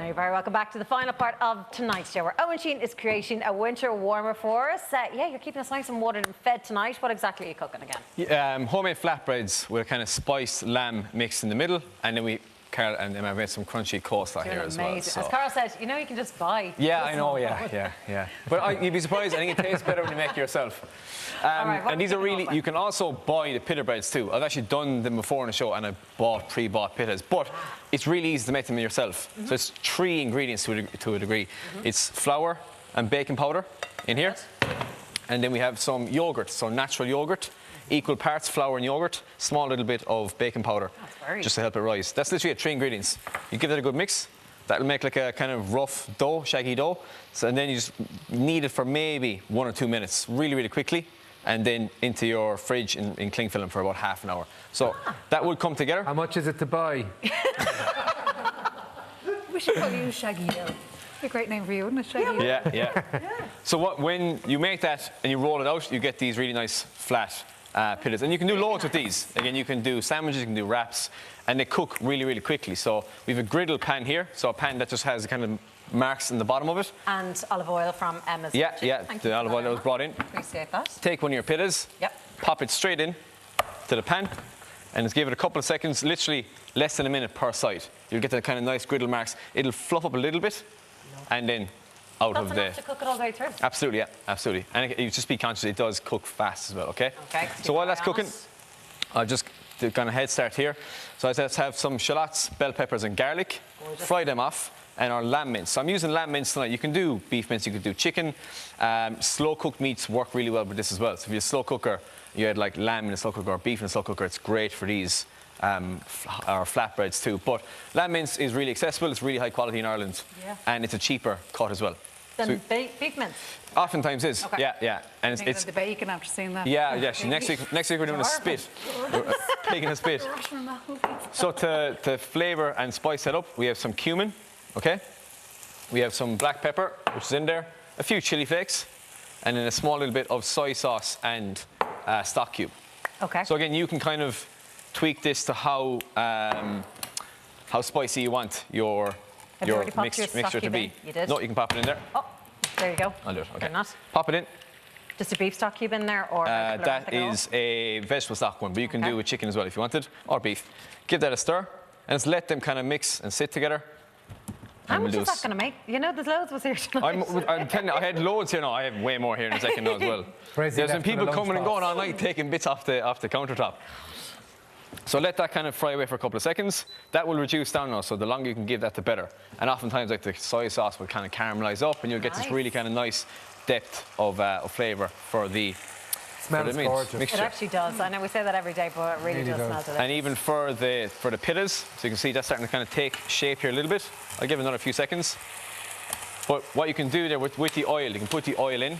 You're very welcome back to the final part of tonight's show, where Eoin Sheehan is creating a winter warmer for us. Yeah, you're keeping us nice and watered and fed tonight. What exactly are you cooking again? Homemade flatbreads with a kind of spiced lamb mix in the middle, and then Carl and I made some crunchy coleslaw here as well. So. As Carl said, you know you can just buy. Yeah, I know, yeah. But you'd be surprised, I think it tastes better when you make it yourself. And these are really, you can also buy the pita breads too. I've actually done them before on the show and I pre-bought pitas, but it's really easy to make them yourself. So it's 3 ingredients to a degree. It's flour and baking powder in here. And then we have some yogurt, so natural yogurt. Equal parts flour and yogurt, small little bit of baking powder, just to help it rise. That's literally 3 ingredients. You give that a good mix. That'll make like a kind of rough dough, shaggy dough. So, and then you just knead it for maybe 1 or 2 minutes, really, really quickly, and then into your fridge in cling film for about half an hour. So that would come together. How much is it to buy? We should call you Shaggy Dough. A great name for you, wouldn't it, Shaggy? Yeah. So when you make that and you roll it out, you get these really nice flat pitas. And you can do loads with these. Again, you can do sandwiches, you can do wraps, and they cook really, really quickly. So we have a griddle pan here, so a pan that just has kind of marks in the bottom of it. And olive oil from Emma's. Yeah, the olive oil that was brought in. Appreciate that. Take one of your pitas, pop it straight in to the pan, and just give it a couple of seconds, literally less than a minute per side. You'll get the kind of nice griddle marks. It'll fluff up a little bit, and then out of the... That's enough to cook it all the way through? Absolutely, yeah, absolutely. And you just be conscious it does cook fast as well, okay? So while that's cooking, I'll just do kind of head start here. So I just have some shallots, bell peppers and garlic, fry them off, and our lamb mince. So I'm using lamb mince tonight. You can do beef mince, you can do chicken. Slow cooked meats work really well with this as well. So if you're a slow cooker, you had like lamb in a slow cooker or beef in a slow cooker, it's great for these. Our flatbreads too. But lamb mince is really accessible, it's really high quality in Ireland, and it's a cheaper cut as well. Than beef mince? Oftentimes is, yeah. And it's the bacon after seeing that. Yeah. Next week we're doing a spit. Taking a spit. So to flavour and spice that up, we have some cumin, okay? We have some black pepper, which is in there, a few chili flakes, and then a small little bit of soy sauce and stock cube. Okay. So again, you can kind of tweak this to how spicy you want your mixture to be. You did? No, you can pop it in there. Oh, there you go. I'll do it, okay. Not. Pop it in. Just a beef stock cube in there, or that is a vegetable stock one, but you can do with chicken as well if you wanted, or beef. Give that a stir, and just let them kind of mix and sit together. How much is that going to make? You know, there's loads of us here tonight. I'm telling you, I had loads here now. I have way more here in a second now as well. There's some people coming and going all night taking bits off the countertop. So let that kind of fry away for a couple of seconds. That will reduce down now, so the longer you can give that, the better. And oftentimes, like the soy sauce will kind of caramelize up, and you'll get this really kind of nice depth of flavour for the mixture. It actually does. I know we say that every day, but it really does smell delicious. And even for the pitas, so you can see that's starting to kind of take shape here a little bit. I'll give it another few seconds. But what you can do there with the oil, you can put the oil in,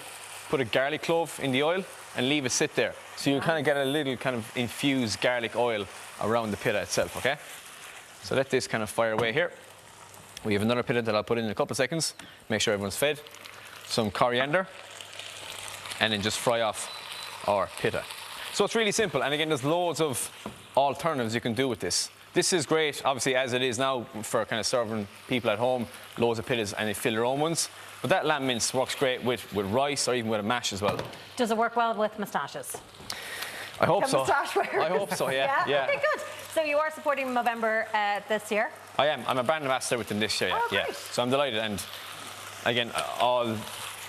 put a garlic clove in the oil, and leave it sit there. So you kind of get a little kind of infused garlic oil around the pita itself, okay? So let this kind of fire away here. We have another pita that I'll put in a couple of seconds. Make sure everyone's fed. Some coriander. And then just fry off our pita. So it's really simple. And again, there's loads of alternatives you can do with this. This is great, obviously, as it is now for kind of serving people at home, loads of pitas, and they fill their own ones. But that lamb mince works great with rice or even with a mash as well. Does it work well with moustaches? I hope so. I hope so, yeah. Okay, good. So you are supporting Movember this year? I am. I'm a brand ambassador with them this year, yeah. So I'm delighted. And again,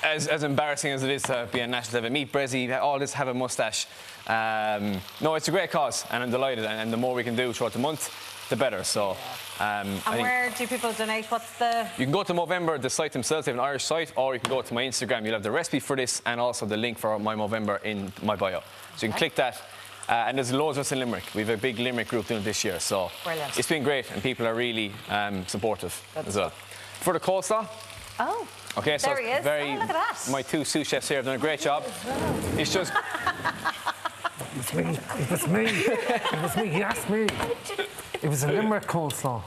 as embarrassing as it is to be a national level, meet Brezzy, all this, have a moustache. No, it's a great cause, and I'm delighted. And the more we can do throughout the month, the better. So, and where do people donate? What's the... You can go to Movember, the site themselves. They have an Irish site, or you can go to my Instagram. You'll have the recipe for this and also the link for my Movember in my bio. So you can click that. And there's loads of us in Limerick. We have a big Limerick group doing it this year. So it's been great, and people are really supportive as well. For the coleslaw. Oh, okay, so there he is. Very, look at that. My 2 sous chefs here have done a great job. It's just... It was me. He asked me. It was a Limerick coleslaw.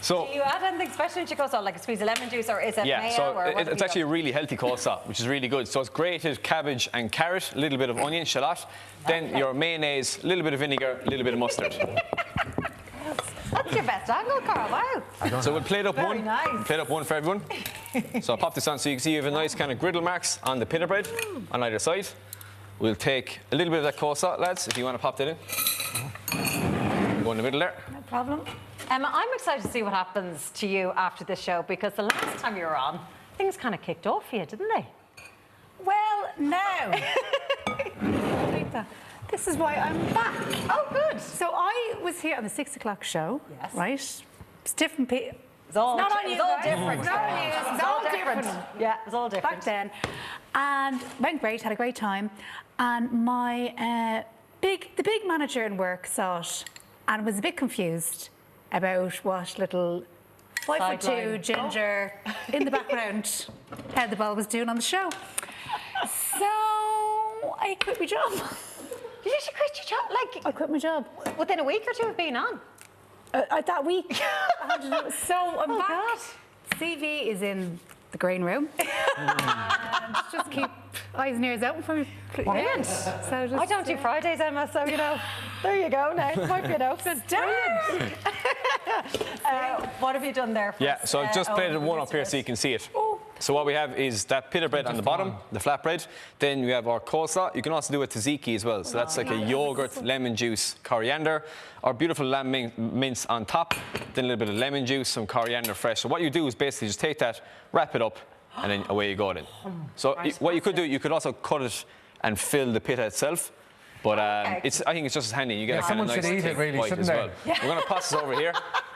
So, do you add anything special to your coleslaw, like a squeeze of lemon juice, or is it mayo? So or it's actually a really healthy coleslaw, which is really good. So it's grated cabbage and carrot, a little bit of onion, shallot, then your mayonnaise, a little bit of vinegar, a little bit of mustard. That's That's your best angle, Carl. Wow. So we'll plate up Very one. nice. We'll plate up one for everyone. So I'll pop this on so you can see you have a nice kind of griddle marks on the pita bread on either side. We'll take a little bit of that coleslaw, lads, if you want to pop that in. Go in the middle there. No problem. Emma, I'm excited to see what happens to you after this show because the last time you were on, things kind of kicked off for you, didn't they? Well, now. This is why I'm back. Oh, good. So I was here on the 6 o'clock show. Yes. Right? It's different people. It's all, Not on you, it's all guys. different. It's not on you. It's all different. Yeah, it's all different. Back then. And went great, had a great time. And my the big manager in work saw it and was a bit confused about what little 5'2" Sideline. ginger in the background how the ball was doing on the show. So I quit my job. You actually quit your job, like, I quit my job. within a week or two of being on. That week. I had to do it. So I'm back. God. CV is in the green room. And just keep eyes and ears open for me. Brilliant. So just, I don't do Fridays, Emma, so, you know, there you go now. It might be an open. Brilliant. What have you done there for Yeah, us? so I've just plated Owen? one up here so you can see it. So what we have is that pita bread on the bottom, the flatbread. Then we have our coleslaw. You can also do a tzatziki as well. So that's like a yogurt, lemon juice, coriander. Our beautiful lamb mince on top. Then a little bit of lemon juice, some coriander fresh. So what you do is basically just take that, wrap it up, and then away you go then. So what you could do, you could also cut it and fill the pita itself. But I think it's just as handy. You get a kind of someone nice should eat it, thick really, bite shouldn't as they? well. We're going to pass this over here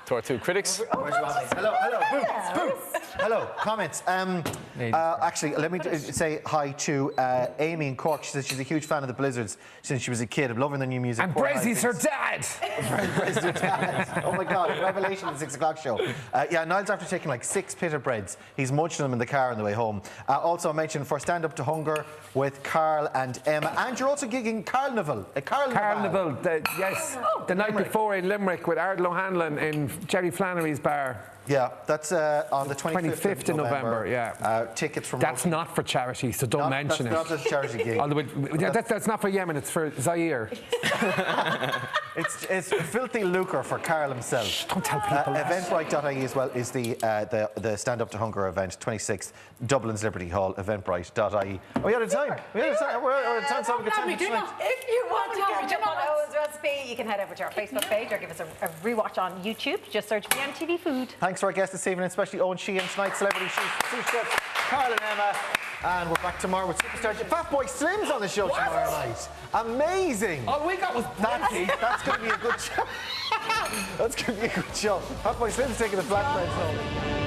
to our two critics. Hello, hello, comments. Actually, let me say hi to Amy in Cork. She says she's a huge fan of the Blizzards since she was a kid. I'm loving the new music. And Brazzy's her dad. Oh my God, revelation at the 6 o'clock show. Yeah, Niall's after taking like 6 pita breads. He's munching them in the car on the way home. Also, I mentioned for Stand Up to Hunger with Carl and Emma. And you're also gigging Carnival. Carnival, yes. The night before in Limerick with Ardal O'Hanlon in Jerry Flannery's bar. Yeah, that's on the 25th of November, yeah. Tickets from... That's not for charity, so don't mention it. That's not a charity gig. Although that's not for Yemen, it's for Zaire. It's filthy lucre for Carl himself. Don't tell people that. Eventbrite.ie as well is the Stand Up to Hunger event, 26th, Dublin's Liberty Hall, eventbrite.ie. Are we out of time? We're out of time, so we can If you want to catch up on Owen's recipe, you can head over to our Facebook page or give us a rewatch on YouTube. Just search BMTV Food. Thanks to our guests this evening, especially Eoin Sheehan, tonight's celebrity sous chefs, Carl and Emma. And we're back tomorrow with superstar Fat Boy Slim's on the show tomorrow night. Amazing. All we got was That's going to be a good show. That's going to be a good show. Fat Boy Slim's taking the flatbreads home.